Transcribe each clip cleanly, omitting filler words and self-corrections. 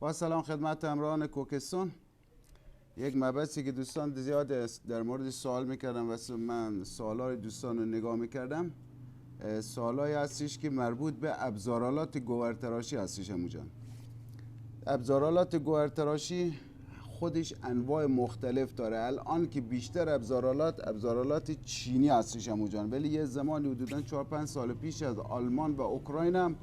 با سلام خدمت همراهان کوکستان. یک مبحثی که دوستان زیاد در مورد سوال میکردم و من سوالای دوستان رو نگاه میکردم، سوالایی هستش که مربوط به ابزارالات گوهرتراشی هستش. همون جان ابزارالات گوهرتراشی خودش انواع مختلف داره. الان که بیشتر ابزارالات چینی هستش همون جان، ولی یه زمانی حدوداً 4-5 سال پیش از آلمان و اوکراین هم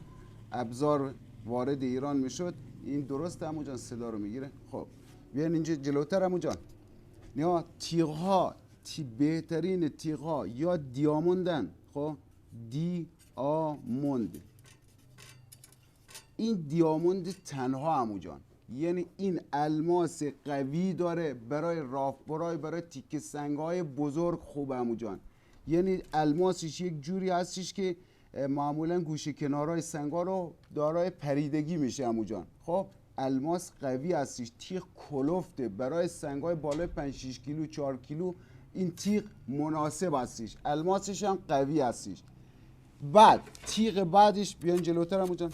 ابزار وارد ایران میشد. این درست همون جان صدا رو میگیره؟ خب بیاین اینجا جلوتر همون جان. نه تیغ‌ها بهترین تیغ‌ها یا دیاموندن. خب دیاموند، این دیاموند تنها همون جان، یعنی این الماس قوی داره برای رافبرای، برای تیکه سنگ‌های بزرگ خوب همون جان. یعنی الماسش یک جوری هستش که معمولا گوشه کنارهای سنگ‌ها رو دارای پریدگی میشه همون جان. خب الماس قوی هستش، تیغ کلفته برای سنگ‌های بالای 5-6 کیلو 4 کیلو. این تیغ مناسب هستش، الماسش هم قوی هستش. بعد تیغ بعدش بیان جلوتر همون جان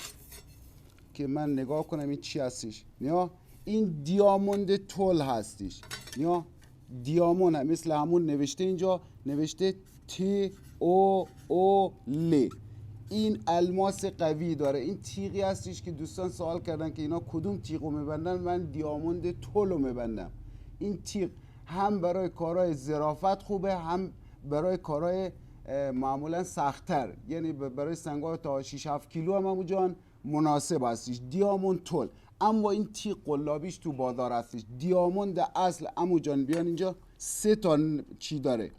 که من نگاه کنم این چی هستش. نیا این دیاموند تول هستش. نیا دیاموند هم مثل همون نوشته، اینجا نوشته تی او او ل. این الماس قوی داره. این تیغی هستش که دوستان سوال کردن که اینا کدوم تیغو میبندن. من دیاموند تولو میبندم. این تیغ هم برای کارهای ظرافت خوبه، هم برای کارهای معمولا سخت‌تر، یعنی برای سنگ‌ها تا 6-7 کیلو هم همون جان مناسب هستش. دیاموند تول. اما این تیغ قلابیش تو بازار هستش. دیاموند اصل عمو جان بیان اینجا 3 تا چی داره،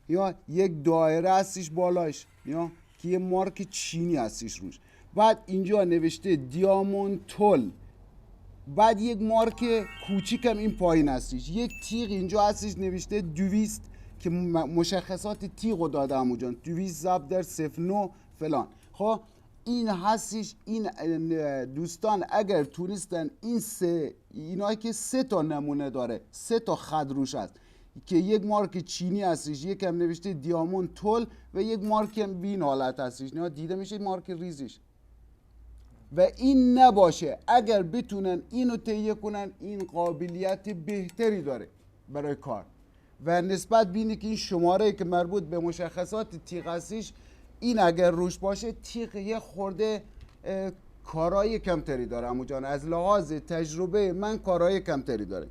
یا یک دایره هستش بالاش، یا که یه مارک چینی هستش روش. بعد اینجا نوشته دیاموند تول، بعد یک مارک کوچیک هم این پایین هستش. یک تیغ اینجا هستش نوشته 200 که مشخصات تیغ رو داده همون جان، 200 ضرب در 09 فلان. خب این هستش. این دوستان اگر تونستن این اینا که 3 تا نمونه داره، 3 تا خط روش هست که یک مارک چینی هستش، یک هم نوشته دیاموند تول و یک مارک هم بین حالت هستش. نه دیده میشه مارک ریزش. و این نباشه، اگر بتونن اینو تهیه کنن، این قابلیت بهتری داره برای کار. و نسبت بینی که این شماره که مربوط به مشخصات تیغ هستش، این اگر روش باشه تیغ یه خورده کارهای کمتری داره همون جان. از لحاظ تجربه من کارهای کمتری داره.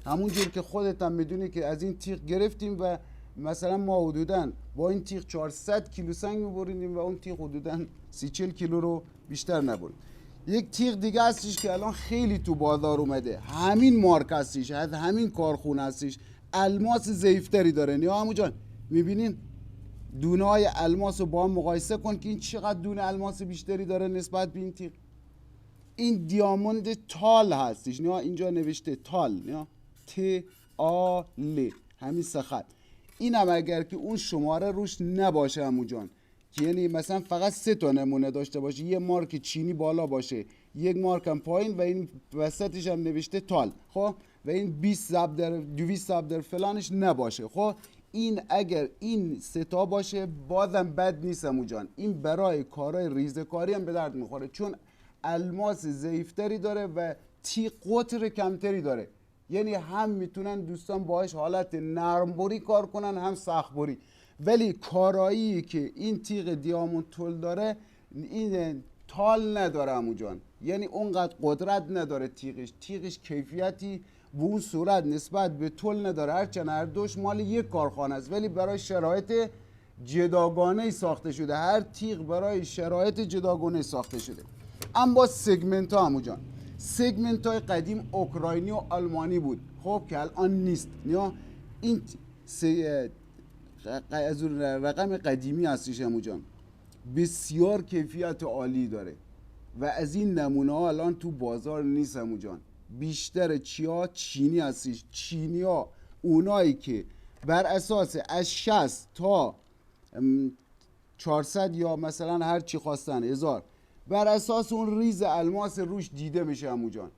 همون جور که خودت هم میدونی که از این تیغ گرفتیم و مثلا ما حدوداً با این تیغ 400 کیلو سنگ میبریدیم و اون تیغ حدوداً 30-40 کیلو رو بیشتر نبرید. یک تیغ دیگه هستش که الان خیلی تو بازار اومده، همین مارک هستش، همین کارخونه هستش، الماس ضعیفتری داره. نه همون جان میبینین دونه های الماس رو با هم مقایسه کن که این چقدر دونه الماس بیشتری داره نسبت به این تیغ. این دیاموند تال هستش. نه اینجا نوشته تال، نه ت آ ل، همین 3 خط. این هم اگر که اون شماره روش نباشه همون جان، یعنی مثلا فقط 3 تا نمونه داشته باشه، یه مارک چینی بالا باشه، یک مارک هم پایین و این وسطش هم نوشته تال، خب و این 20 ضرب در 200 ضرب در فلانش نباشه، خب این اگر این 3 تا باشه بازم بد نیست همون جان. این برای کارهای ریزکاری هم به درد میخوره، چون الماس ضعیفتری داره و تیغ قطر کمتری داره. یعنی هم میتونن دوستان باهاش حالت نرمبری کار کنن، هم سخت‌بری. ولی کارایی که این تیغ دیاموند تول داره، این تال نداره همون جان. یعنی اونقدر قدرت نداره تیغش کیفیتی به اون صورت نسبت به تول نداره. هرچند هر دوش مال یک کارخانه است، ولی برای شرایط جداگانه ساخته شده. هر تیغ برای شرایط جداگانه ساخته شده. اما با سگمنت ها همون جان، سگمنت های قدیم اوکراینی و آلمانی بود، خب که الان نیست. یا این از رقم قدیمی هستش همون جان، بسیار کیفیت عالی داره و از این نمونه ها الان تو بازار نیست همون جان. بیشتر چینی هستش. چینی ها اونایی که بر اساس از 60 تا 400 یا مثلا هر چی خواستن 1000 بر اساس اون ریز الماس روش دیده میشه همون جان.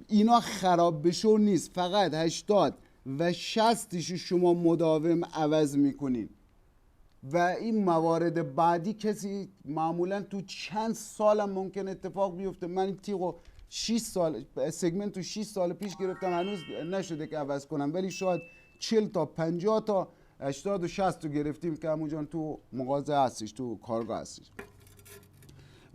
اینا خراب بشو نیست، فقط 80 و 60 شما مداوم عوض میکنین و این موارد بعدی کسی معمولا تو چند سالم ممکن اتفاق بیفته. من این تیغو 6 سال سگمنت تو 6 سال پیش گرفتم، هنوز نشده که عوض کنم، ولی شاید 40 تا 50 تا 80 و 60 تو گرفتیم که همون جان تو مغازه هستش، تو کارگاه هستش.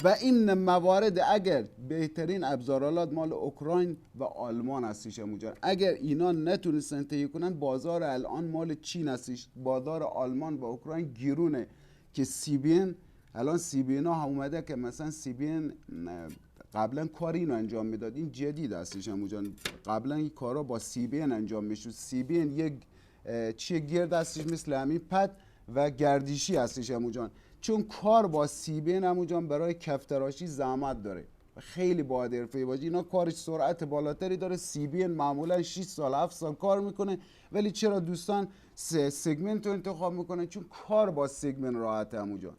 و این موارد اگر بهترین ابزارالات مال اوکراین و آلمان هستش همون جان، اگر اینا نتونستن تهیه کنن، بازار الان مال چین هستش، بازار آلمان و اوکراین گیرونه که سی بی ان الان سی بی ان ها اومده که مثلا سی بی ان قبلا کاری اینو انجام میداد، این جدید هستش همون جان، قبلا این کارا با سی بی ان انجام میشد. سی بی ان یک چیه گرد هستش مثل همین پد و گردشی هستش همون جان، چون کار با سی بی ان همون جان برای کفتراشی زحمت داره و خیلی باید حرفه‌ای باشه. اینا کارش سرعت بالاتری داره. سی بی ان معمولا 6 سال 7 سال کار میکنه، ولی چرا دوستان سگمنت رو انتخاب میکنن؟ چون کار با سگمنت راحته همون جان.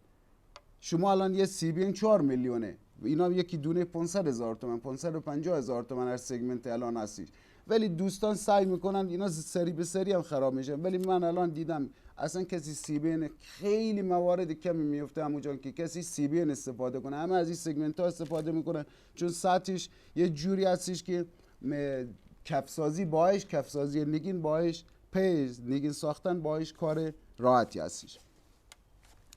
شما الان یه سی بی ان 4 میلیونه، اینا یکی دونه 500,000 تومان 550,000 تومان هر سگمنت الان هستش، ولی دوستان سعی میکنن اینا سری به سری هم خراب میشن. ولی من الان دیدم اصلا کسی سی بی ان، خیلی موارد کمی میفته همونجا که کسی سی بی ان استفاده کنه، همه از این سگمنت ها استفاده میکنن چون سطحش یه جوری هستش که کفسازی باهاش، کفسازی نگین باهاش، پیز نگین ساختن باهاش کار راحتی هستش.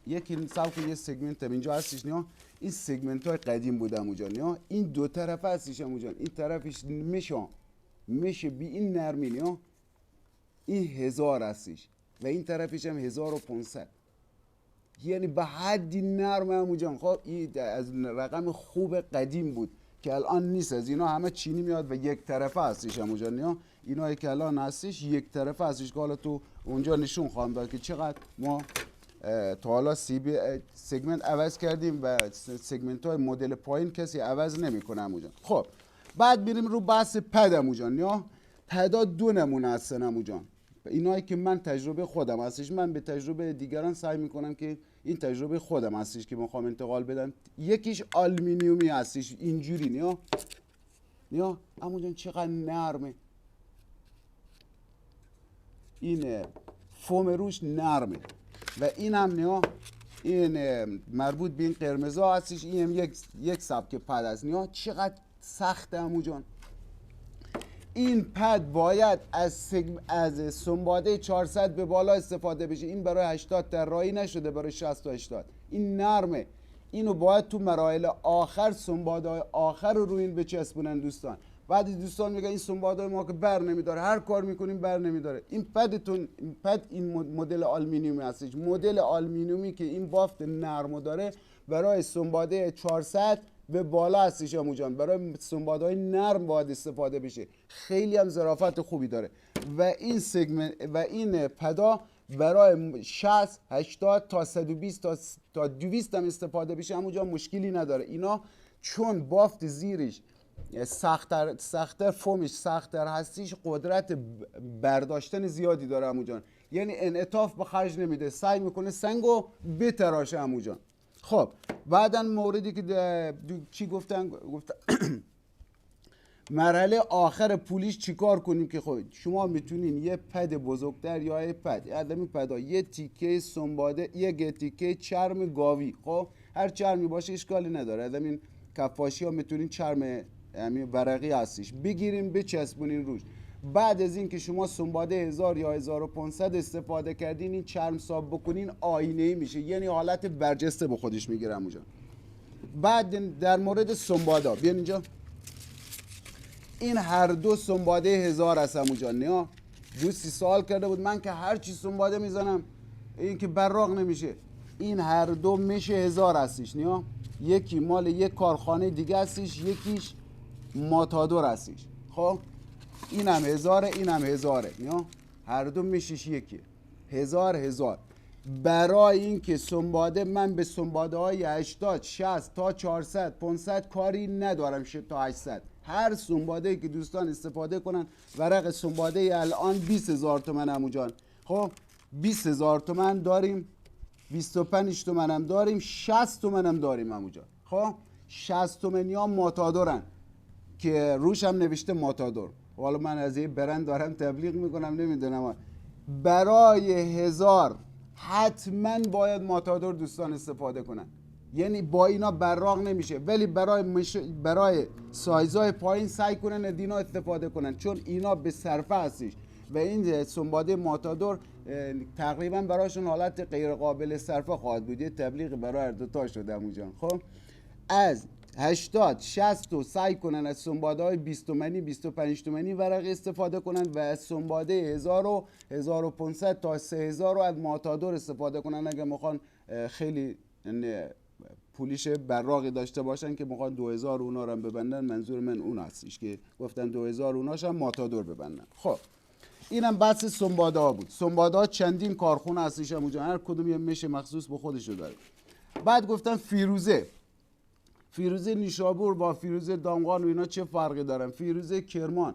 یکی سمت یه سگمنت اینجا هستش، نه این سگمنت های قدیم بوده اونجا، نه این دو طرف هستش اونجا، این طرفش میشه بی این نرمی، نه این 1000 هستش و این طرفش هم 1500، یعنی به حدی نرم اونجا. خب این از رقم خوب قدیم بود که الان نیست، از اینا همه چینی میاد و یک طرفه هستش اونجا، نه اینا که الان هستش یک طرفه هستش که حالا تو اونجا نشون خواهم داد که چقدر ما تا حالا سگمنت عوض کردیم و سگمنت های مدل پایین کسی عوض نمیکنه همونجا. خب بعد میریم رو بحث پد همونجان، یا پدا دو نمونه هستن همونجان، اینایی که من تجربه خودم هستش، من به تجربه دیگران سعی میکنم که این تجربه خودم هستش که میخوام انتقال بدم. یکیش آلومینیومی هستش اینجوری، یا همونجان چقدر نرمه، این فوم روش نرمه و این هم نه این مربوط به این قرمزا هستش، این هم یک سبک پد است، نه چقدر سخته عمو جان. این پد باید از سنباده 400 به بالا استفاده بشه، این برای 80 طراحی نشده، برای 60 تا 80 این نرمه، اینو باید تو مراحل آخر سنباده های آخر رو روی این بچسبونن دوستان. بعد دوستان میگن این سنباده ما که بر نمیداره، هر کار میکنیم بر نمیداره. این پدتون این مدل آلومینیومی هستش، مدل آلومینیومی که این بافت نرمو داره برای سنباده 400 به بالا هستش همون جان، برای سنباده های نرم باید استفاده بشه، خیلی هم ظرافت خوبی داره و این سگمنت و این پدا برای 60 80 تا 120 تا 200 هم استفاده بشه همون جان، مشکلی نداره. اینا چون بافت زیرش سخت‌تر فومش سخت‌تر هستیش، قدرت برداشتن زیادی داره همون جان، یعنی انعطاف به خرج نمیده، سعی میکنه سنگو بتراشه همون جان. خب بعداً موردی که چی گفتن مرحله آخر پولیش چیکار کنیم که خب شما میتونین یه پد بزرگتر یا یه پد آدمی پدا یه تیکه سنباده، یه تیکه چرم گاوی، خب هر چرمی باشه اشکالی نداره، آدمی کفاشی ها میتونین چرم همین ورقی هستش بگیرین بچسبونین روش. بعد از این که شما سنباده 1000 یا 1500 استفاده کردین، این چرم صاف بکنین آینه‌ای میشه، یعنی حالت برجسته به خودش میگیره اونجا. بعد در مورد سنباده بیان اینجا، این هر دو سنباده 1000 هست اونجا، نه دوستی سوال کرده بود من که هر چی سنباده میزنم این که براق نمیشه، این هر دو میشه 1000 هستش، نه یکی مال یک کارخانه دیگه هستش، یکیش ماتادور هستش. خب این هم 1000 این هم 1000، نه هر دو میشش یکی 1000. برای این که سنباده من به سنباده های 80 60 تا 400 500 کاری ندارم، تا 800 هر سنباده که دوستان استفاده کنن. ورق سنباده الان 20000 تومن عمو جان، خب 20000 تومن داریم، 25 تومن هم داریم، 60 تومن هم داریم عمو جان. خب 60 تومنی ها ماتادورن که روش هم نوشته ماتادور، حالا من از یه برند دارم تبلیغ میکنم نمیدونم، برای 1000 حتما باید ماتادور دوستان استفاده کنن، یعنی با اینا براق نمیشه، ولی برای سایزهای پایین سعی کنن از اینا استفاده کنن، چون اینا به صرفه هستش و این سنباده ماتادور تقریبا براشون حالت غیر قابل صرفه خواهد بود. یه تبلیغ برای هر دوتا شده اونجا. خب از 80 60 تو سعی کنن از سنباده های 20 تومانی 25 تومانی ورقی استفاده کنن و از سنباده 1000 و 1500 تا 3000 رو از ماتادور استفاده کنن اگه میخوان خیلی پولیش براقی داشته باشن که میخوان 2000 اونا رو هم ببندن. منظور من اون هستش که گفتن 2000 اوناش هم ماتادور ببندن. خب اینم بحث سنباده ها بود. سنباده ها چندین کارخونه هستش اونجا، هر کدوم یه مش مخصوص به خودش داره. بعد گفتن فیروزه نیشابور با فیروزه دامغان و اینا چه فرقی دارن؟ فیروزه کرمان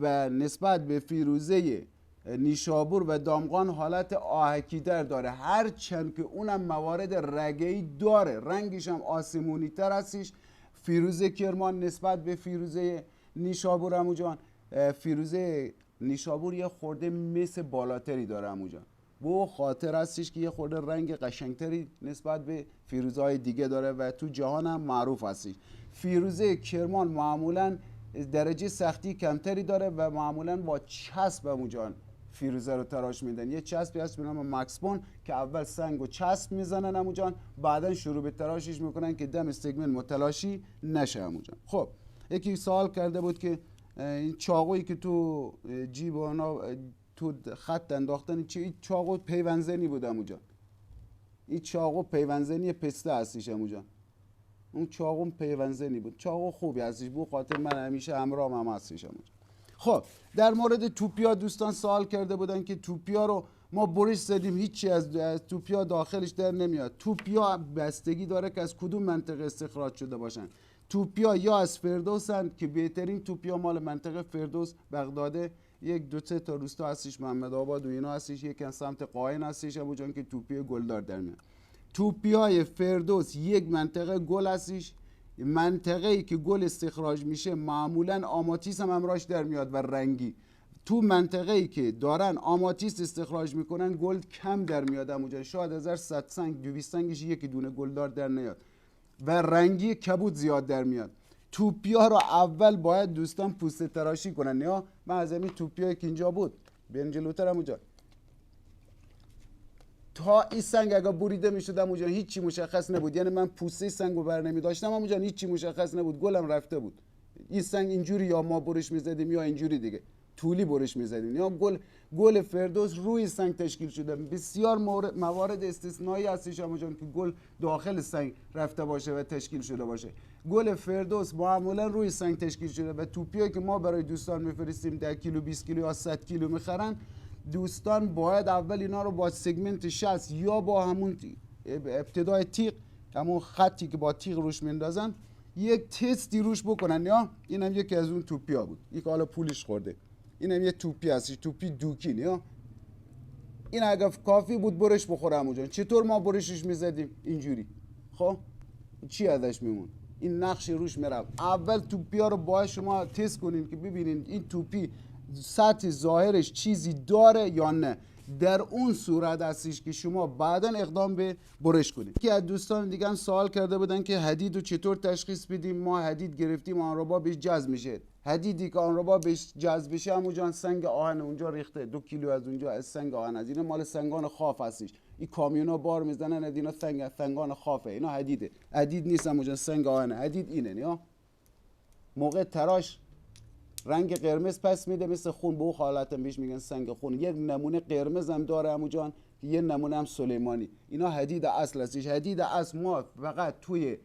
و نسبت به فیروزه نیشابور و دامغان حالت آهکی‌تر داره، هر چند که اونم موارد رگه‌ای داره، رنگش هم آسمونی تر هستش. فیروزه کرمان نسبت به فیروزه نیشابور عمو جان، فیروزه نیشابور یه خورده مس بالاتری داره عمو جان، به خاطر هستش که یه خورده رنگ قشنگتری نسبت به فیروزهای دیگه داره و تو جهان هم معروف هستش. فیروزه کرمان معمولا درجه سختی کمتری داره و معمولا با چسب عمو جان فیروزه رو تراش میدن. یه چسبی هست به نام مکسبون که اول سنگ و چسب میزنن عمو جان، بعدن شروع به تراشش میکنن که دم استگمن متلاشی نشه عمو جان. خب یکی سوال کرده بود که این چاقویی که تو جیب اونا تو خط انداختن چه؟ این چاقو پیونزنی بود عمو جان. این چاقو پیونزنی پسته هستش عمو جان. اون چاقو پیونزنی بود، چاقو خوبی هستش، بو خاطر من همیشه همراهم هم هستش عمو جان. خب در مورد توپیا دوستان سوال کرده بودن که توپیا رو ما برش زدیم هیچی از توپیا داخلش در نمیاد. توپیا بستگی داره که از کدوم منطقه استخراج شده باشن. توپیا یا از فردوسن که بهترین توپیا مال منطقه فردوس بغداده، یک دو سه تا روستا هستش محمد آباد و اینا هستش، یکی سمت قاین هستش ابو جان که توپی گلدار در میاد. توپیای فردوس یک منطقه گل هستش، منطقه ای که گل استخراج میشه معمولا آماتیس هم امراش در میاد و رنگی. تو منطقه ای که دارن آماتیس استخراج میکنن گل کم در میاد اونجا، شاید از 100 سنگ 200 سنگش یکی دونه گلدار در نیاد و رنگی کبود زیاد در میاد. توپیا رو اول باید دوستان پوسته تراشی کنن. یا من از همین توپیایی که اینجا بود بیان جلوتر اونجا تا این سنگ اگه بریده میشد اونجا هیچی مشخص نبود، یعنی من پوسته سنگو بر نمی داشتم اونجا هیچی مشخص نبود، گلم رفته بود. این سنگ اینجوری یا ما برش میزدیم یا اینجوری دیگه طولی برش میزدیم، یا گل فردوس روی سنگ تشکیل شده. بسیار موارد استثنایی هستش اونجا که گل داخل سنگ رفته باشه و تشکیل شده باشه. گل فردوس معمولا روی سنگ تشکیل شده و توپیایی که ما برای دوستان میفرستیم 10 کیلو 20 کیلو یا 100 کیلو میخرن، دوستان باید اول اینا رو با سگمنت 60 یا با همون ابتدای تیغ، همون خطی که با تیغ روش میندازن، یک تستی روش بکنن. یا اینم یکی از اون توپیا بود، یک حالا پولش خورده، اینم یه توپی هستش، توپی دوکین. یا این اگه کافی بود برش بخوره همونجا. چطور ما برشش میزدیم؟ اینجوری. خب چی ازش میمون؟ این نقش روش میرفت. اول توپیا رو باید شما تست کنین که ببینین این توپی سطح ظاهرش چیزی داره یا نه، در اون صورت هستش که شما بعدا اقدام به برش کنید. که از دوستان دیگه هم سوال کرده بودن که حدید رو چطور تشخیص بدیم. ما حدید گرفتیم آن رو با بهش جذب میشه، حدیدی که آن رو با بهش جذب بشه همونجا سنگ آهن اونجا ریخته، 2 کیلو از اونجا از سنگ آهن، از اینا مال سنگان خاف هستش. این کامیونا بار میزنن از اینا سنگان خافه، اینا حدیده، حدید نیست همونجا سنگ آهن، حدید اینه. یا موقع تراش رنگ قرمز پس میده مثل خون، به اون حالت هم بهش میگن سنگ خون. یه نمونه قرمز هم داره عمو جان، یه نمونه هم سلیمانی. اینا حدید اصل هستش. حدید اصل ما فقط توی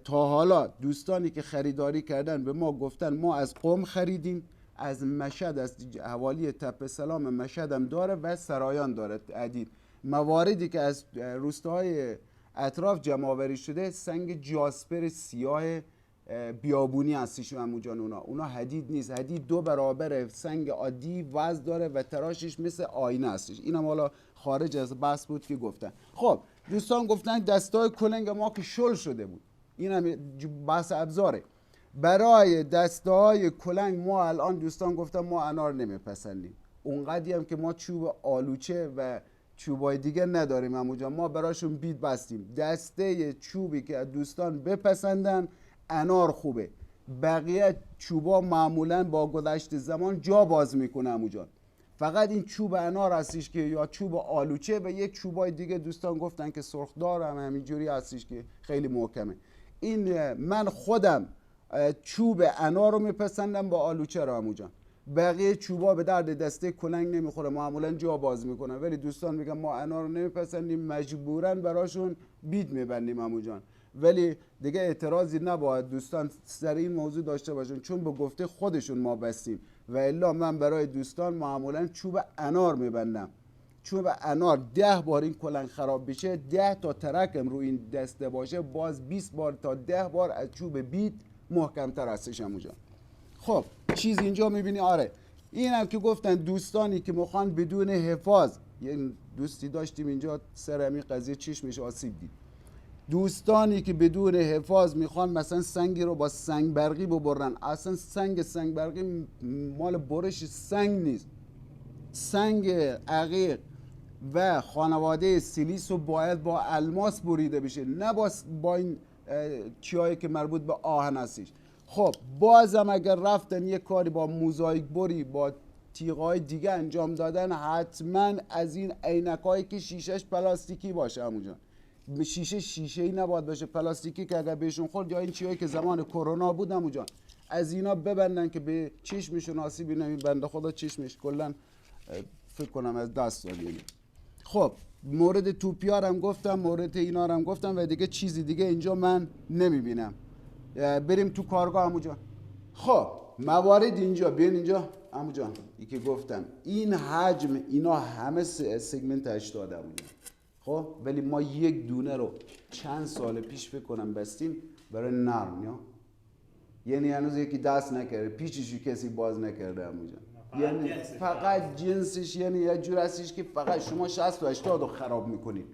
تا حالا دوستانی که خریداری کردن به ما گفتن ما از قم خریدیم، از مشهد، از حوالی تپه سلام مشهد هم داره و سرایان داره. حدید مواردی که از روستاهای اطراف جمع آوری شده سنگ جاسپر سیاه بیابونی هستش عمو جان. اونا حدید نیست، حدید 2 برابر سنگ عادی وزن داره و تراشش مثل آینه هستش. اینم حالا خارج از بحث بود که گفتن. خب دوستان گفتن دستای کلنگ ما که شل شده بود، اینم بحث ابزاره. برای دستای کلنگ ما الان دوستان گفتن ما انار نمیپسندیم، اونقدی هم که ما چوب آلوچه و چوبای دیگه نداریم عمو جان. ما براشون بید بستیم. دسته چوبی که دوستان بپسندن انار خوبه. بقیه چوبا معمولا با گذشت زمان جا باز میکنه عمو جان. فقط این چوب انار هستش که یا چوب آلوچه و یک چوبای دیگه دوستان گفتن که سرخدار هم همینجوری هستش که خیلی محکمه. این من خودم چوب انار رو میپسندم با آلوچه رو عمو جان. بقیه چوبا به درد دسته کلنگ نمیخوره، معمولا جا باز میکنن، ولی دوستان میگن ما انار رو نمیپسندیم، مجبورا براشون بید میبندیم عمو جان. ولی دیگه اعتراضی نباید دوستان سر این موضوع داشته باشن، چون به گفته خودشون ما بستیم و الا من برای دوستان معمولا چوب انار میبندم. چوب انار 10 بار این کلنگ خراب بشه، 10 تا ترکم رو این دسته باشه، باز 20 بار تا 10 بار از چوب بید محکمتر هستش عمو جان. خب چیز اینجا میبینی. آره این هم که گفتن دوستانی که میخوان بدون حفاظ، یه دوستی داشتیم اینجا سر همین قضیه چشمش آسیب دید، دوستانی که بدون حفاظ میخوان مثلا سنگی رو با سنگ برقی ببرن، اصلا سنگ برقی مال برش سنگ نیست، سنگ عقیق و خانواده سیلیس رو باید با الماس بریده بشه، نه با این چیایی که مربوط به آهن هستش. خب بازم اگر رفتن یه کاری با موزاییک بری با تیغای دیگه انجام دادن، حتما از این عینکایی که شیشهش پلاستیکی باشه عمو جان. شیشه‌ای نباید باشه، پلاستیکی که اگر بهشون خورد، یا این چیایی که زمان کرونا بود عمو جان، از اینا ببندن که به چشمشون آسیبی نمیشه. بنده خدا چشمش کلا فکر کنم از دست داد. خب مورد توپیار هم گفتم، مورد اینا هم گفتم و دیگه چیزی دیگه اینجا من نمیبینم. بریم تو کارگاه عمو جان. خب موارد اینجا، بیان اینجا عمو جان. ای که گفتم این حجم اینا همه سگمنت 80 عمو جان. خب ولی ما یک دونه رو چند سال پیش فکر کنم بستیم برای نرم، یا یعنی هنوز یکی دست نکرده، پیچشو کسی باز نکرده عمو جان. یعنی فقط جنسش یعنی یه جور هستش که فقط شما 60 و 80 رو خراب میکنید.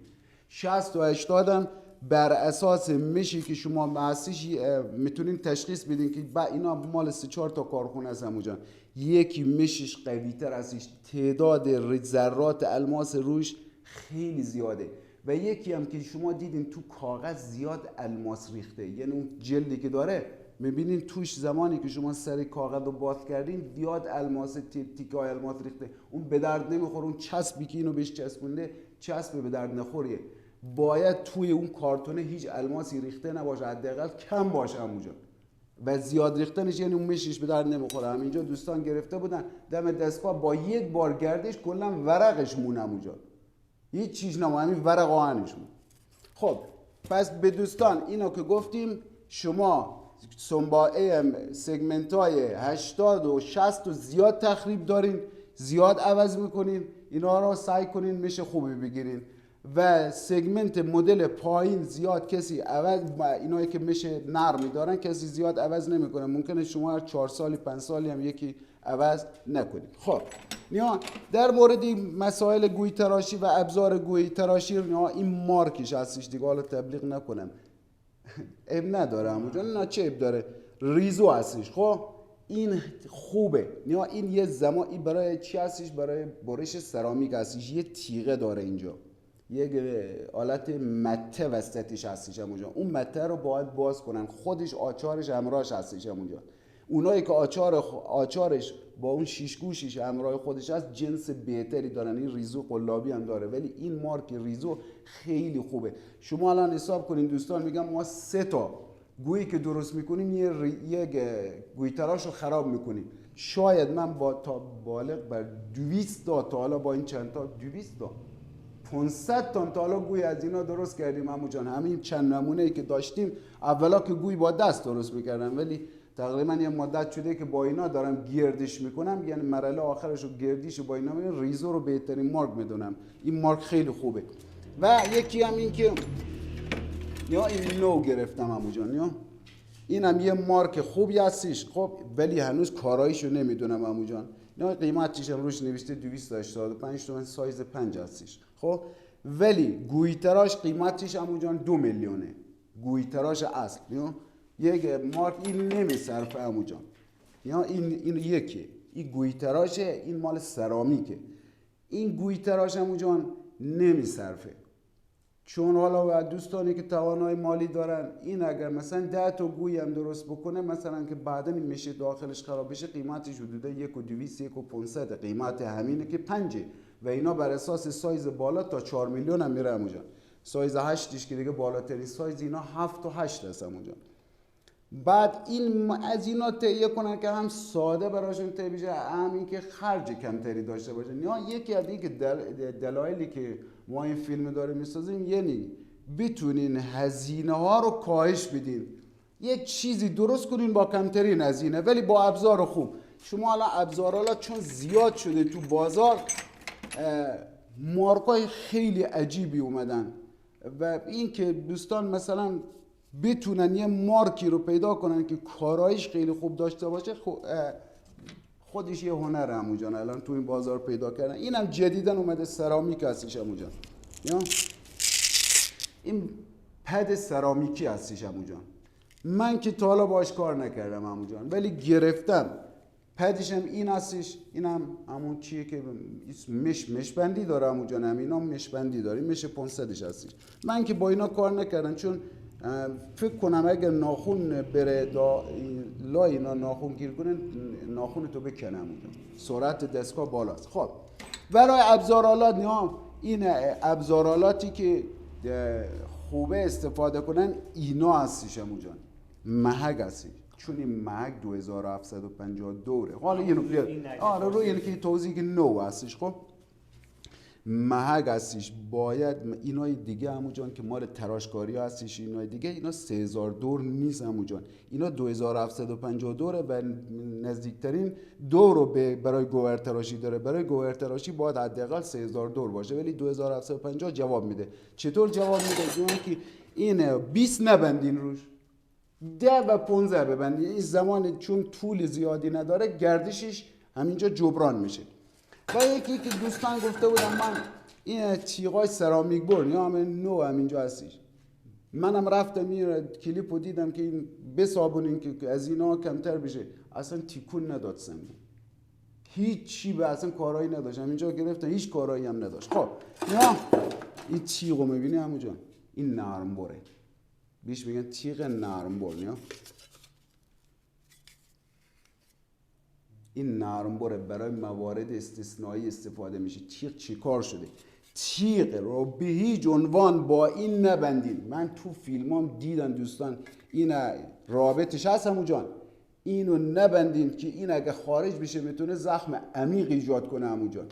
60 و 80 هم بر اساس مشی که شما محسیش میتونین تشخیص بدین که اینا مال 3-4 تا کارخونه هست عمو جان. یکی مشش قوی تر هستش، تعداد ذرات الماس روش خیلی زیاده، و یکی هم که شما دیدین تو کاغذ زیاد الماس ریخته، یعنی اون جلدی که داره میبینین توش زمانی که شما سر کاغذ رو باز کردین زیاد الماس، تیکه های الماس ریخته. اون به درد نمیخوره، اون چسبی که اینو بهش چسبونده چسب به درد نخوریه. باید توی اون کارتونه هیچ الماسی ریخته نباشه، حداقل کم باشه عمو جان. و زیاد ریختنش یعنی اون مشیش به درد نمیخوره. همینجا دوستان گرفته بودن دم دستگاه، با یک بار گردش کلا ورقش مون عمو جان، هیچ چیز نمون، همین ورق آهنش مون. خب پس به دوستان اینو که گفتیم، شما سنباعه سگمنت های 80 و 60 و زیاد تخریب دارین، زیاد عوض میکنین، اینا رو سعی کنین مش خوبی بگیرین. و سگمنت مدل پایین زیاد کسی عوض، اینایی که مش نرمی دارن کسی زیاد عوض نمیکنه، ممکنه شما هر 4 سالی 5 سالی هم یکی عوض نکنید. خب نیا در مورد مسائل گوی تراشی و ابزار گوی تراشی، این مارکش هستش دیگه، حالا تبلیغ نکنم اب نداره اونجا، نه چه اب داره، ریزو هستش. خب این خوبه، نیا این یه زمان این برای چی هستش؟ برای برش سرامیک هستش. یه تیغه داره اینجا، یک آلت مته وسطش هستش اونجا، اون مته رو باید باز کنن، خودش آچارش همراهش هستش اونجا. اونایی که آچارش با اون شیش گوشش همراه خودش هست جنس بهتری دارن. این ریزو قلابی هم داره، ولی این مارک ریزو خیلی خوبه. شما الان حساب کنین دوستان، میگم ما 3 تا گویی که درست میکنیم یک گوی تراش رو خراب میکنیم. شاید من با تا بالغ بر 200 تا حالا با این چند تا 200 تا 500 تا حالا گوی از اینا درست کردیم عمو جان. همین چند نمونه‌ای که داشتیم اولا که گوی با دست درست میکردم، ولی تقریبا یه مدت شده که با اینا دارم گردش میکنم، یعنی مرحله آخرش رو گردیش با اینا میکنم. ریزو رو بهترین مارک میدونم، این مارک خیلی خوبه. و یکی هم این که یا این نو گرفتم عمو جان، یا این هم یه مارک خوبی هستش. خب ولی هنوز کاراییشو نمیدونم عمو جان. نه قیمتش هم روش نوشته 285 تومن، سایز 5 هستش. خب ولی گوی تراش قیمتش عمو جان 2 میلیونه، گوی تراش اصل. یک مارک این نمیصرفه عمو جان. یا این یکی این گوی تراشه، این مال سرامیکه. این گوی تراش عمو جان نمیصرفه. چون حالا دوستانی که توانای مالی دارن این اگر مثلا 10 تا گوی هم درست بکنه مثلا که بعدا این میشه داخلش خراب بشه قیمتش حدود 1,200 1,500 قیمت همینه که 5 و اینا بر اساس سایز بالا تا 4 میلیون هم میره اونجا. سایز 8ش که دیگه بالاترین سایز اینا 7 تا 8 هست اونجا. بعد این از اینا تهیه کنن که هم ساده براشون تهیه بشه هم این که خرج کمتری داشته باشه. یا یکی از این که دلایلی که ما این فیلم داریم میسازیم یعنی بتونین هزینه ها رو کاهش بدین، یک چیزی درست کنین با کمترین هزینه ولی با ابزار خوب. شما الان ابزارها چون زیاد شده تو بازار مارکای خیلی عجیبی اومدن و این که دوستان مثلا بتونن یه مارکی رو پیدا کنن که کارایش خیلی خوب داشته باشه خودش یه هنره عمو جان. الان تو این بازار پیدا کردن. اینم جدیدن اومده سرامیک هستش عمو جان. یا این پد سرامیکی هستش عمو جان. من که تا حالا باهاش کار نکردم عمو جان ولی گرفتم. پدش هم این هستش. اینم همون چیه که مش بندی داره عمو جان. اینا مش بندی داره. مش 500ش هستش. من که با اینا کار نکردم چون فکر کنم اگر ناخون بره لای اینا ناخون گیر کنه ناخون تو بکنه اونجا. سرعت دستگاه بالاست. خب برای ابزارالات این ابزارالاتی که خوبه استفاده کنن اینا هستش عمو جان. محک هستش چون این محک 2752 حالا اینو روی اینه که توضیح که نو هستش. خب محک هستش باید اینای دیگه عمو جان که مال تراشکاری هستش اینای دیگه اینا 3000 دور نیست عمو جان. اینا 2752 و نزدیکترین دور رو برای گوهر تراشی داره. برای گوهر تراشی باید حداقل 3000 دور باشه ولی 2750 جواب میده. چطور جواب میده؟ چون که این 20 نبندین روش 10 و 15 ببندین. این زمان چون طول زیادی نداره گردشش همینجا جبران میشه. و یکی که دوستان گفته بودم من این تیغای سرامیک بورد یا همین نو همینجا هستیش. منم رفتم این کلیپو دیدم که این بسابونین که از اینا کمتر بشه. اصلا تیکون نداد سنگو. هیچ چی به اصلا کارایی نداشت. همینجا گرفتم هیچ کارایی هم نداشت. خب نه این تیغو میبینی عمو جان؟ این نرم بوره. بیش میگن تیغ نرم بور. نه این نرم بوره برای موارد استثنایی استفاده میشه. تیغ چی کار شده؟ تیغ رو به هیچ عنوان با این نبندین. من تو فیلمام دیدم دوستان این رابطش هست عمو جان. اینو نبندین که این اگه خارج بشه میتونه زخم عمیق ایجاد کنه عمو جان.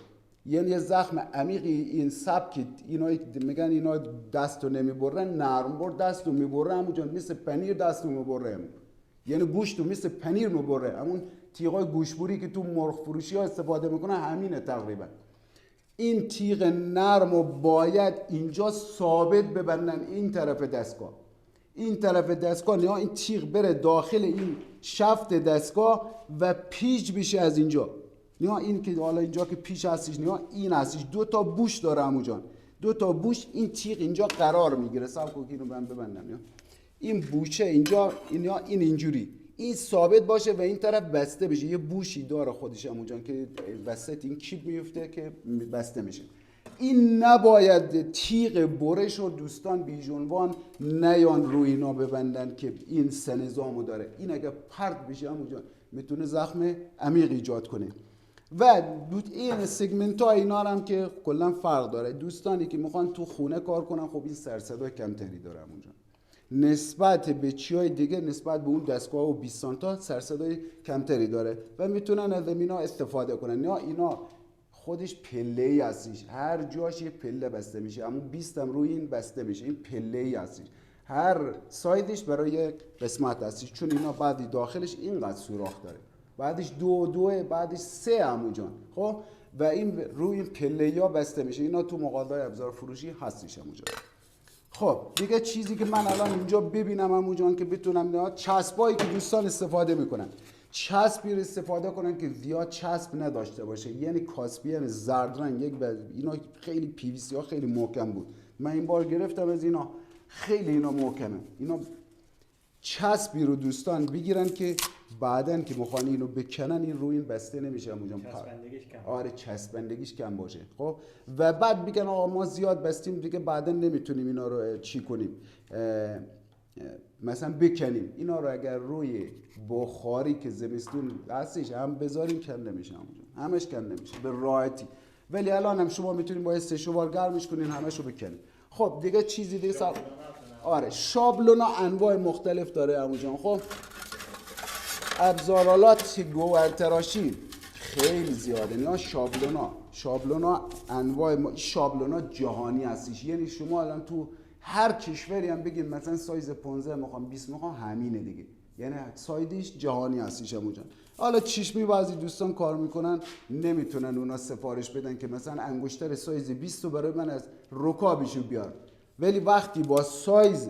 یعنی یه زخم عمیقی این سبک اینا میگن اینا دستو نمیبرن نرم بر دستو میبره عمو جان. مثل پنیر دستو میبره. یعنی گوشتو مثل پنیر میبره. همون تیغای گوشبوری که تو مرغ فروشی ها استفاده میکنه همینه تقریبا. این تیغ نرم و باید اینجا ثابت ببندن این طرف دستگاه. این طرف دستگاه نه این تیغ بره داخل این شفت دستگاه و پیچ بشه از اینجا. نه این که حالا اینجا که پیچ هستش نه این هستش. 2 تا بوش داره عمو جان. 2 تا بوش این تیغ اینجا قرار میگیره. صبر کن اینو من ببندم. نه این بوشه اینجا این اینجوری این ثابت باشه و این طرف بسته بشه. یه بوشی داره خودش عمو جان که وسط این کیپ میفته که بسته میشه. این نباید تیغ برش و دوستان بیژنوان نیان روی اینا ببندن که این سه نظامو داره. این اگه پرت بشه عمو جان میتونه زخم عمیق ایجاد کنه. و این سگمنت ها اینا هم که کلا فرق داره. دوستانی که میخوان تو خونه کار کنن خب این سرصدای کمتری داره عمو جان. نسبت به چیای دیگه نسبت به اون دستگاه و 20 سانتا سرصدای کمتری داره و میتونن از اینا استفاده کنن. یا اینا خودش پله‌ای هستش. هر جاش یه پله بسته میشه. اما 20 هم روی این بسته میشه. این پله‌ای هستش. هر سایدش برای یک قسمت هستش. چون اینا بعدی داخلش اینقدر سوراخ داره. بعدش 2 بعدش 3 عمو جان. خب و این روی این پله‌ها بسته میشه. اینا تو مغازه‌های ابزار فروشی هستش عمو جان. خب دیگه چیزی که من الان اینجا ببینم عمو جان که بتونم چسبایی که دوستان استفاده میکنن چسبی رو استفاده کنن که زیاد چسب نداشته باشه. یعنی کاسپین زرد رنگ اینا خیلی پی وی سی ها خیلی محکم بود. من این بار گرفتم از اینا خیلی اینا محکمه. اینا چسبی رو دوستان بگیرن که بعدن که میخوان اینو بکنن این روی این بسته نمیشه عمو جان. چسبندگیش کم. آره چسبندگیش کم باشه. خب و بعد میگن آقا ما زیاد بستیم دیگه بعدا نمیتونیم اینا رو چی کنیم، مثلا بکنیم. اینا رو اگر روی بخاری که زمستون هستش هم بذاریم کم نمیشه عمو جان، همش کم نمیشه به راحتی. ولی الان هم شما میتونید با 3 شوار گرمش کنین همشو بکنین. خب دیگه چیزی دیگه آره شابلونا انواع مختلف داره عمو جان. خب ابزارالات گوهرتراشی خیلی زیاده. نه شابلونا انواع شابلونا جهانی هستش. یعنی شما الان تو هر کشوری هم بگین مثلا سایز 15 میخوام 20 میخوام همینه دیگه، یعنی سایدش جهانی هستش عمو جان. حالا چشمی بعضی دوستان کار میکنن نمیتونن اونا سفارش بدن که مثلا انگشتر سایز 20 رو برای من از رکابشو بیار، ولی وقتی با سایز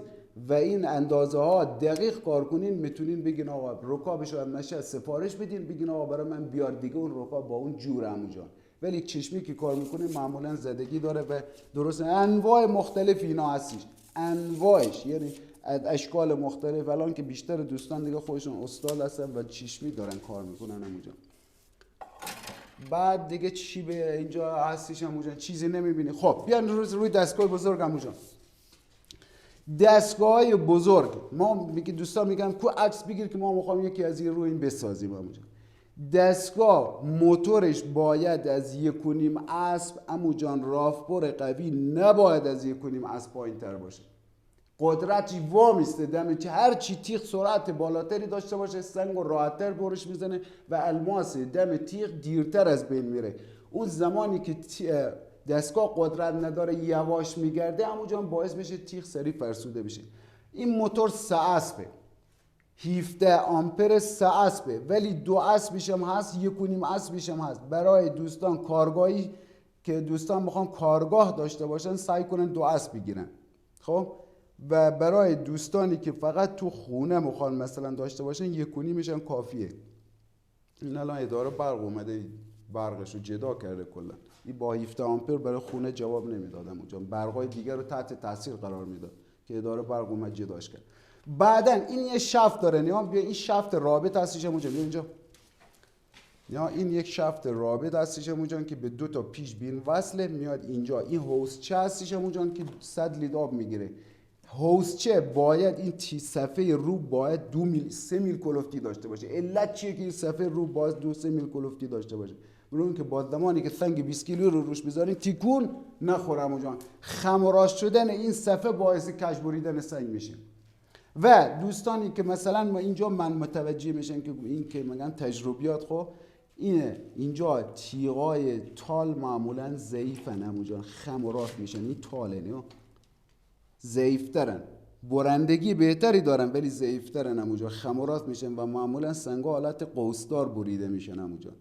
و این اندازه ها دقیق کار کنین میتونین بگین آقا رکابشو از نشه سفارش بدین، بگین آقا برای من بیار دیگه اون رکاب با اون جور عمو جان. ولی چشمی که کار میکنه معمولا زدگی داره و درست انواع مختلف اینا هستش، انواعش یعنی اشکال مختلف. الان که بیشتر دوستان دیگه خودشون استاد هستن و چشمی دارن کار میکنن عمو جان. بعد دیگه چی به اینجا هستش عمو جان؟ چیزی نمیبینی. خب بیان روی دستگاه بزرگ عمو جان. دستگاه بزرگ ما میگه دوستان میگن کو عکس بگیر که ما میخوام یکی از این رو این بسازیم عمو جان. دستگاه موتورش باید از 1.5 اسب عمو جان، راهبر قوی نباید از 1.5 اسب پایین‌تر باشه. قدرتی وامیسته دم که هر چی تیغ سرعت بالاتری داشته باشه سنگ و راحت‌تر برش میزنه و الماس دم تیغ دیرتر از بین میره. اون زمانی که دستگاه قدرت نداره یواش میگرده عمو جان باعث میشه تیغ سریع فرسوده بشه. این موتور 3 اسبه، 17 آمپر 3 اسبه، ولی 2 اسبش هم هست، 1.5 اسبش هم هست. برای دوستان کارگاهی که دوستان میخوان کارگاه داشته باشن سعی کنن 2 اسب بگیرن. خب و برای دوستانی که فقط تو خونه میخوان مثلا داشته باشن 1.5 میشن کافیه. این الان اداره برق اومده برقشو جدا کرده کلا. این با 17 آمپر برای خونه جواب نمیدادم اونجا، برقای دیگر رو تحت تاثیر قرار میداد که اداره برق اومد جداش کرد. بعدن این یه شافت داره، نیا بیا این شافت رابط هستش اونجا، بیا اینجا. یا این یک شافت رابط هستش اونجا که به 2 تا پیش بین وصله میاد اینجا. این حوضچه هستش اونجا که 100 لیتر آب میگیره. حوضچه باید این صفحه رو باید 3 میل کلفتی داشته باشه. علت چیه که این صفحه رو باید 2-3 میل کلفتی داشته باشه؟ برای که با زمانی که سنگ 20 کیلو رو روش بذارین تیکون نخورم اونجا. خم و راست شدن این صفحه باعث کج بریدن سنگ میشه. و دوستانی که مثلا ما اینجا من متوجه میشن که این که میگن تجربیات، خب اینجا تیغای تال معمولا ضعیفن همونجا، خم و راست میشن. این تاله نه ضعیفترن، برندگی بهتری دارن ولی ضعیفترن همونجا، خم و راست میشن و معمولا سنگا حالت قوسدار بریده میشن همونجا.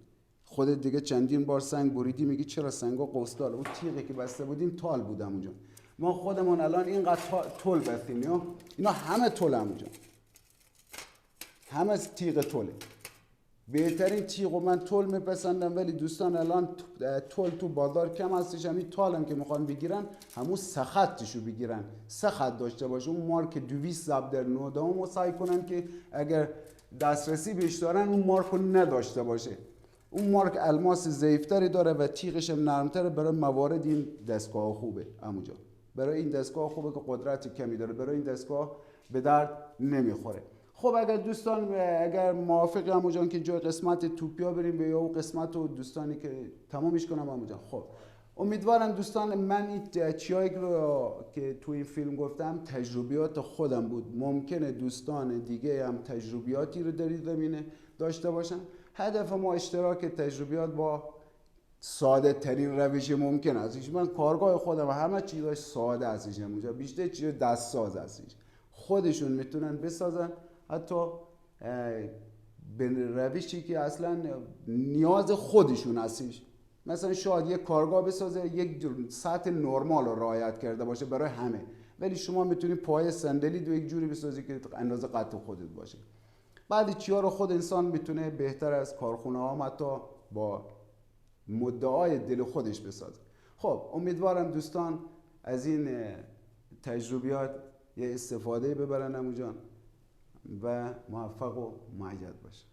خودت دیگه چندین بار سنگ بریدی میگی چرا سنگا قوسدار؟ اون تیغی که بسته بودیم تال بود همونجا. ما خودمون الان اینقدر تول بستیم، اینا همه تول همونجا، همه تیغ توله. بهترین تیغو من تول میپسندم، ولی دوستان الان تول تو بازار کم هستش. همین تال هم که میخوان بگیرن همون سخطشو بگیرن، سخط داشته باشه. اون مارک 200 ضرب در 9 رو سعی کنن که اگر دسترسی بهش دارن اون مارکو نداشته باشه. اون مارک الماس ضعیفتری داره و تیغش هم نرمتره. برای موارد این دستگاه خوبه همونجا، برای این دستگاه خوبه که قدرت کمی داره، برای این دستگاه به درد نمیخوره. خب اگر دوستان اگر موافقی عمو جان که جای قسمت توپیا بریم به اون قسمت و دوستانی که تمامش کنم عمو جان. خب امیدوارم دوستان من این چیایی رو که تو این فیلم گفتم تجربیات خودم بود. ممکنه دوستان دیگه هم تجربیاتی رو در این زمینه داشته باشن. هدف ما اشتراک تجربیات با ساده ترین روش ممکن است. من کارگاه خودم همه چیزاش ساده هستش، اونجا بیشتر چیز دست ساز هستش، خودشون میتونن بسازن، حتی به روشی که اصلا نیاز خودشون هستش. مثلا شاید یک کارگاه بسازه یک سطح نرمال رو رعایت کرده باشه برای همه، ولی شما میتونید پای صندلی دو یک جوری بسازی که اندازه قد خودت باشه. بعد چیا رو خود انسان میتونه بهتر از کارخونه ها حتی با مدعای دل خودش بسازه. خب امیدوارم دوستان از این تجربیات یه استفاده ببرن عمو جان و موفق و مؤید باشه.